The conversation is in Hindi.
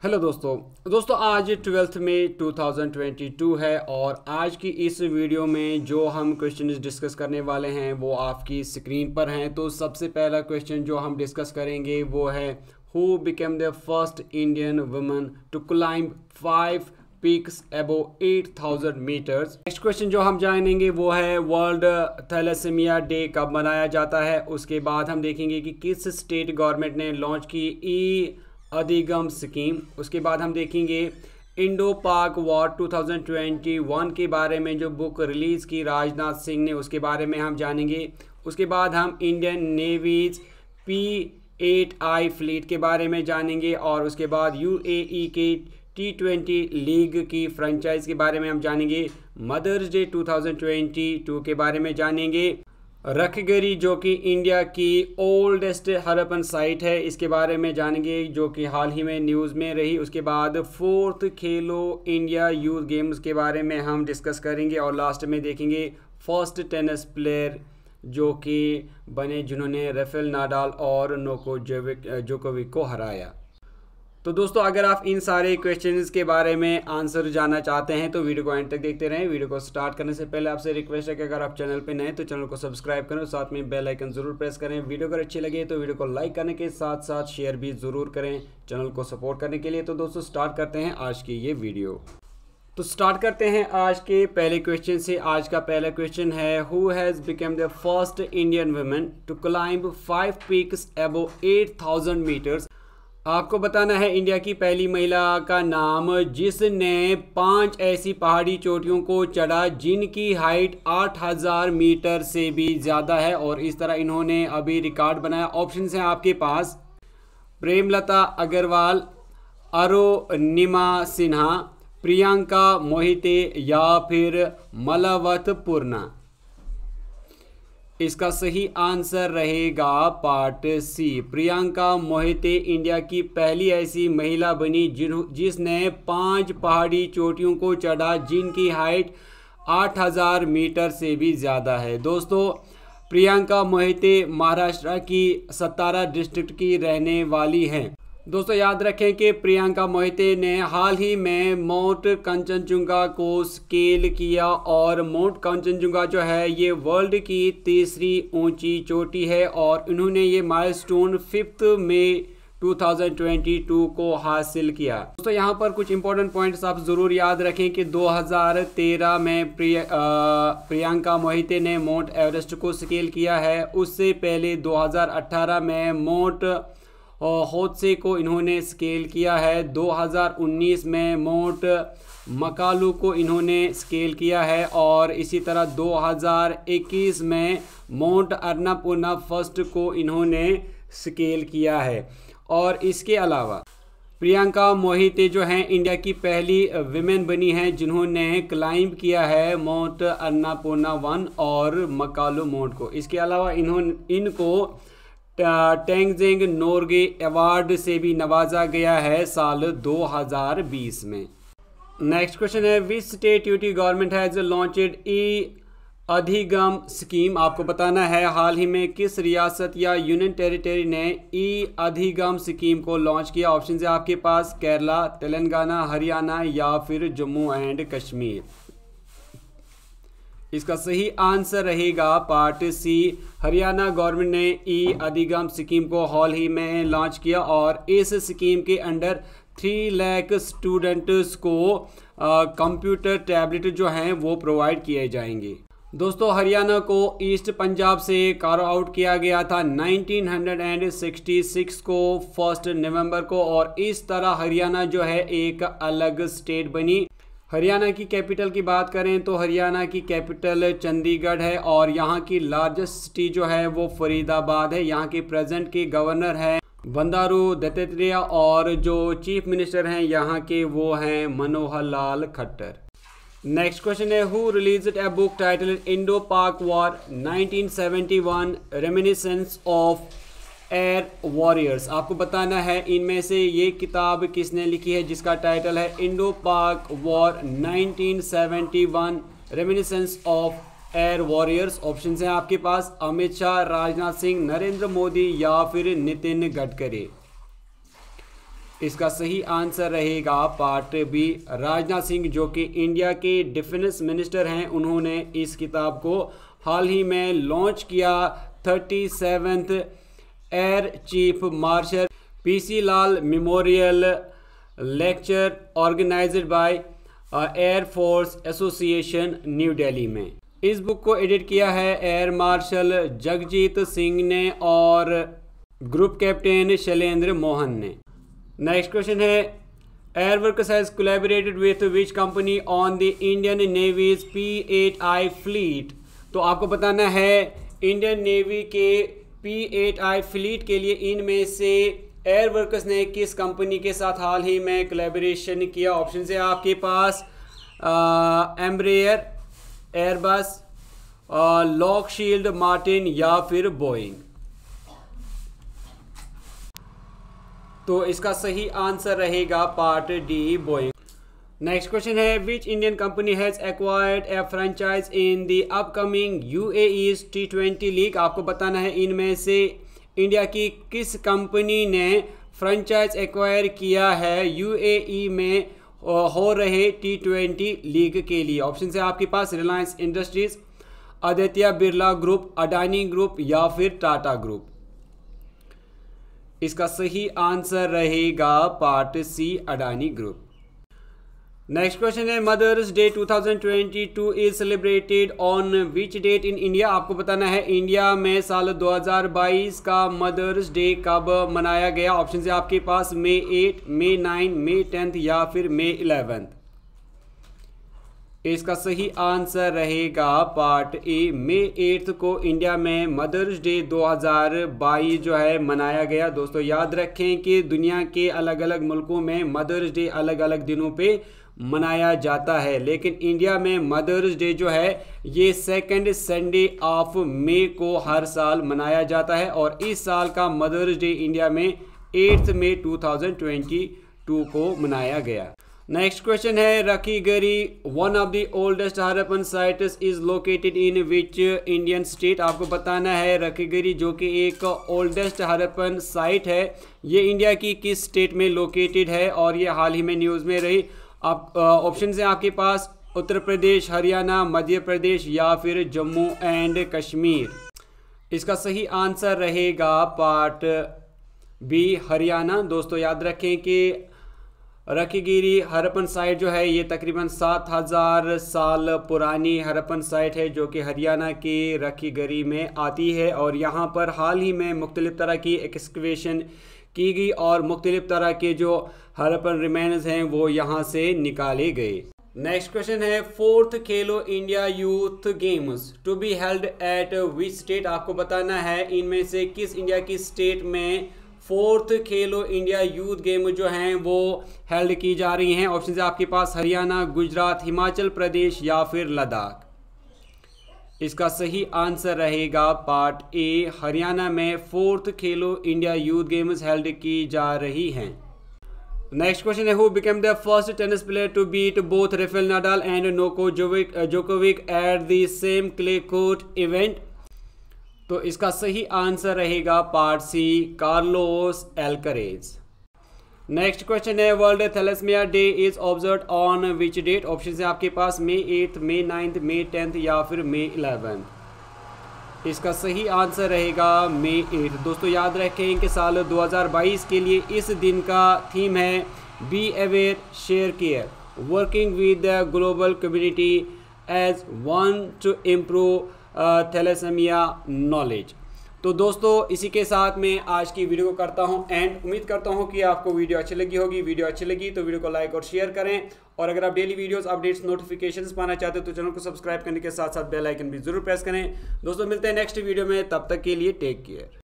हेलो दोस्तों आज 12th मई 2022 है और आज की इस वीडियो में जो हम क्वेश्चन डिस्कस करने वाले हैं वो आपकी स्क्रीन पर हैं। तो सबसे पहला क्वेश्चन जो हम डिस्कस करेंगे वो है who became the first Indian woman to climb 5 peaks above 8000 metres. Next question जो हम जानेंगे वो है वर्ल्ड थैलेसीमिया डे कब मनाया जाता है। उसके बाद हम देखेंगे कि किस स्टेट गवर्नमेंट ने लॉन्च की ई अधिगम स्कीम। उसके बाद हम देखेंगे इंडो पाक वॉर 2021 के बारे में जो बुक रिलीज़ की राजनाथ सिंह ने, उसके बारे में हम जानेंगे। उसके बाद हम इंडियन नेवीज P8I फ्लीट के बारे में जानेंगे और उसके बाद UAE के T20 लीग की फ्रेंचाइज के बारे में हम जानेंगे। मदर्स डे 2022 के बारे में जानेंगे। रखगरी जो कि इंडिया की ओल्डेस्ट हरप्पन साइट है, इसके बारे में जानेंगे जो कि हाल ही में न्यूज़ में रही। उसके बाद 4th Khelo India youth games के बारे में हम डिस्कस करेंगे और लास्ट में देखेंगे फर्स्ट टेनिस प्लेयर जो कि बने जिन्होंने राफेल नाडाल और नोको जोकोविक को हराया। तो दोस्तों अगर आप इन सारे क्वेश्चंस के बारे में आंसर जानना चाहते हैं तो वीडियो को एंड तक देखते रहें। वीडियो को स्टार्ट करने से पहले आपसे रिक्वेस्ट है कि अगर आप चैनल पे नए तो चैनल को सब्सक्राइब करें, साथ में बेल आइकन जरूर प्रेस करें। वीडियो अगर अच्छी लगे तो वीडियो को लाइक करने के साथ साथ शेयर भी ज़रूर करें चैनल को सपोर्ट करने के लिए। तो दोस्तों स्टार्ट करते हैं आज की ये वीडियो। तो स्टार्ट करते हैं आज के पहले क्वेश्चन से। आज का पहला क्वेश्चन है who has become the first Indian women to climb 5 peaks above 8000 metres. आपको बताना है इंडिया की पहली महिला का नाम जिसने 5 ऐसी पहाड़ी चोटियों को चढ़ा जिनकी हाइट 8000 मीटर से भी ज़्यादा है और इस तरह इन्होंने अभी रिकॉर्ड बनाया। ऑप्शन हैं आपके पास प्रेमलता अग्रवाल, अरुणिमा सिन्हा, प्रियंका मोहिते या फिर मलावत पूर्णा। इसका सही आंसर रहेगा part C, Priyanka Mohite India की पहली ऐसी महिला बनी जिसने 5 पहाड़ी चोटियों को चढ़ा जिनकी हाइट 8000 मीटर से भी ज़्यादा है। दोस्तों प्रियंका मोहिते महाराष्ट्र की सतारा डिस्ट्रिक्ट की रहने वाली हैं। दोस्तों याद रखें कि प्रियंका मोहिते ने हाल ही में माउंट कंचनजुंगा को स्केल किया और माउंट कंचनजुंगा जो है ये वर्ल्ड की तीसरी ऊंची चोटी है और इन्होंने ये माइलस्टोन 5 मई 2022 को हासिल किया। दोस्तों यहाँ पर कुछ इंपॉर्टेंट पॉइंट्स आप ज़रूर याद रखें कि 2013 में प्रियंका मोहिते ने माउंट एवरेस्ट को स्केल किया है। उससे पहले 2018 में माउंट होत्से को इन्होंने स्केल किया है। 2019 में माउंट मकालू को इन्होंने स्केल किया है और इसी तरह 2021 में माउंट अन्नपूर्णा फर्स्ट को इन्होंने स्केल किया है। और इसके अलावा प्रियंका मोहिते जो हैं इंडिया की पहली विमेन बनी हैं जिन्होंने क्लाइंब किया है माउंट अन्नपूर्णा 1 और मकालू माउंट को। इसके अलावा इनको टेंगजिंग नोर्गे अवार्ड से भी नवाजा गया है साल 2020 में। नेक्स्ट क्वेश्चन है which state UT government has launched e Adhigam scheme. आपको बताना है हाल ही में किस रियासत या यूनियन टेरिटरी ने ई अधिगम स्कीम को लॉन्च किया। ऑप्शन है आपके पास केरला, तेलंगाना, हरियाणा या फिर जम्मू एंड कश्मीर। इसका सही आंसर रहेगा पार्ट सी, हरियाणा गवर्नमेंट ने ई अधिगम स्कीम को हाल ही में लॉन्च किया और इस स्कीम के अंडर 3 लाख स्टूडेंट्स को कंप्यूटर टैबलेट जो हैं वो प्रोवाइड किए जाएंगे। दोस्तों हरियाणा को ईस्ट पंजाब से कार्व आउट किया गया था 1966 को 1 नवंबर को और इस तरह हरियाणा जो है एक अलग स्टेट बनी। हरियाणा की कैपिटल की बात करें तो हरियाणा की कैपिटल चंडीगढ़ है और यहाँ की लार्जेस्ट सिटी जो है वो फरीदाबाद है। यहाँ के प्रेजेंट के गवर्नर हैं बंडारू दत्तात्रेय और जो चीफ मिनिस्टर हैं यहाँ के वो हैं मनोहर लाल खट्टर। नेक्स्ट क्वेश्चन है who released a book titled Indo Pak war 1971 reminiscence of air warriors. आपको बताना है इनमें से ये किताब किसने लिखी है जिसका टाइटल है Indo Pak war 1971 reminiscence of air warriors. Option हैं आपके पास अमित शाह, राजनाथ सिंह, नरेंद्र मोदी या फिर नितिन गडकरी। इसका सही आंसर रहेगा पार्ट बी, राजनाथ सिंह जो कि इंडिया के डिफेंस मिनिस्टर हैं, उन्होंने इस किताब को हाल ही में लॉन्च किया। 37th air chief marshal PC Lal memorial lecture organised by air force association New Delhi में। इस बुक को एडिट किया है एयर मार्शल जगजीत सिंह ने और ग्रुप कैप्टन शैलेंद्र मोहन ने। नेक्स्ट क्वेश्चन है, Air Works has collaborated with which company on the Indian navy's P8I fleet. तो आपको बताना है इंडियन नेवी के P8I फ्लीट के लिए इनमें से एयर वर्कस ने किस कंपनी के साथ हाल ही में कोलैबोरेशन किया। ऑप्शन है आपके पास एम्ब्रेयर, एयरबस, लॉकहीड मार्टिन या फिर बोइंग। तो इसका सही आंसर रहेगा part D, Boeing. Next question है, which Indian company has acquired a franchise in the upcoming UAE T20 league. आपको बताना है इनमें से इंडिया की किस कंपनी ने फ्रेंचाइज एक्वायर किया है UAE में हो रहे T20 लीग के लिए। ऑप्शन है आपके पास Reliance Industries, Aditya Birla group, Adani group या फिर टाटा ग्रुप। इसका सही आंसर रहेगा part C, Adani group. Next question है, mother's day 2022 is celebrated on which date in India. आपको बताना है इंडिया में साल 2022 का मदर्स डे कब मनाया गया। ऑप्शन है आपके पास May 8, May 9, May 10 या फिर May 11। इसका सही आंसर रहेगा पार्ट ए, May 8 को इंडिया में मदर्स डे 2022 जो है मनाया गया। दोस्तों याद रखें कि दुनिया के अलग अलग मुल्कों में मदर्स डे अलग अलग दिनों पे मनाया जाता है, लेकिन इंडिया में मदर्स डे जो है ये 2nd संडे ऑफ मई को हर साल मनाया जाता है और इस साल का मदर्स डे इंडिया में 8 मई 2022 को मनाया गया। नेक्स्ट क्वेश्चन है, Rakhigarhi one of the oldest Harappan sites is located in which Indian state. आपको बताना है रखीगरी जो कि एक ओल्डेस्ट हरप्पन साइट है, ये इंडिया की किस स्टेट में लोकेटेड है और ये हाल ही में न्यूज़ में रही। आप ऑप्शन है आपके पास उत्तर प्रदेश, हरियाणा, मध्य प्रदेश या फिर जम्मू एंड कश्मीर। इसका सही आंसर रहेगा पार्ट बी, हरियाणा। दोस्तों याद रखें कि रखीगिरी हरप्पन साइट जो है ये तकरीबन 7000 साल पुरानी हरप्पन साइट है जो कि हरियाणा के रखीगरी में आती है और यहाँ पर हाल ही में मुख्तलिफ तरह की एक्सकवेशन की गई और मुख्तलिफ तरह के जो हरप्पन रिमेन्स हैं वो यहाँ से निकाले गए। नेक्स्ट क्वेश्चन है, 4th Khelo India youth games to be held at which state. आपको बताना है इनमें से किस इंडिया की स्टेट में 4th Khelo India youth game जो हैं वो हेल्ड की जा रही हैं। ऑप्शन है आपके पास हरियाणा, गुजरात, हिमाचल प्रदेश या फिर लद्दाख। इसका सही आंसर रहेगा पार्ट ए, हरियाणा में 4th Khelo India youth games held की जा रही हैं। नेक्स्ट क्वेश्चन है, who became the first tennis player to beat both Rafael Nadal and Novak Djokovic at the same clay court event. तो इसका सही आंसर रहेगा part C, Carlos Alcaraz. Next question है, world thalassemia day is observed on which date. Option है आपके पास May 8, May 9, May 10 या फिर May 11। इसका सही आंसर रहेगा May 8। दोस्तों याद रखें कि साल 2022 के लिए इस दिन का थीम है be aware share care, working with the global community as one to improve thalassaemia knowledge. तो दोस्तों इसी के साथ मैं आज की वीडियो को करता हूं एंड उम्मीद करता हूं कि आपको वीडियो अच्छी लगी होगी। वीडियो अच्छी लगी तो वीडियो को लाइक और शेयर करें और अगर आप डेली वीडियोस अपडेट्स नोटिफिकेशंस पाना चाहते हो तो चैनल को सब्सक्राइब करने के साथ साथ बेल आइकन भी जरूर प्रेस करें। दोस्तों मिलते हैं नेक्स्ट वीडियो में, तब तक के लिए टेक केयर।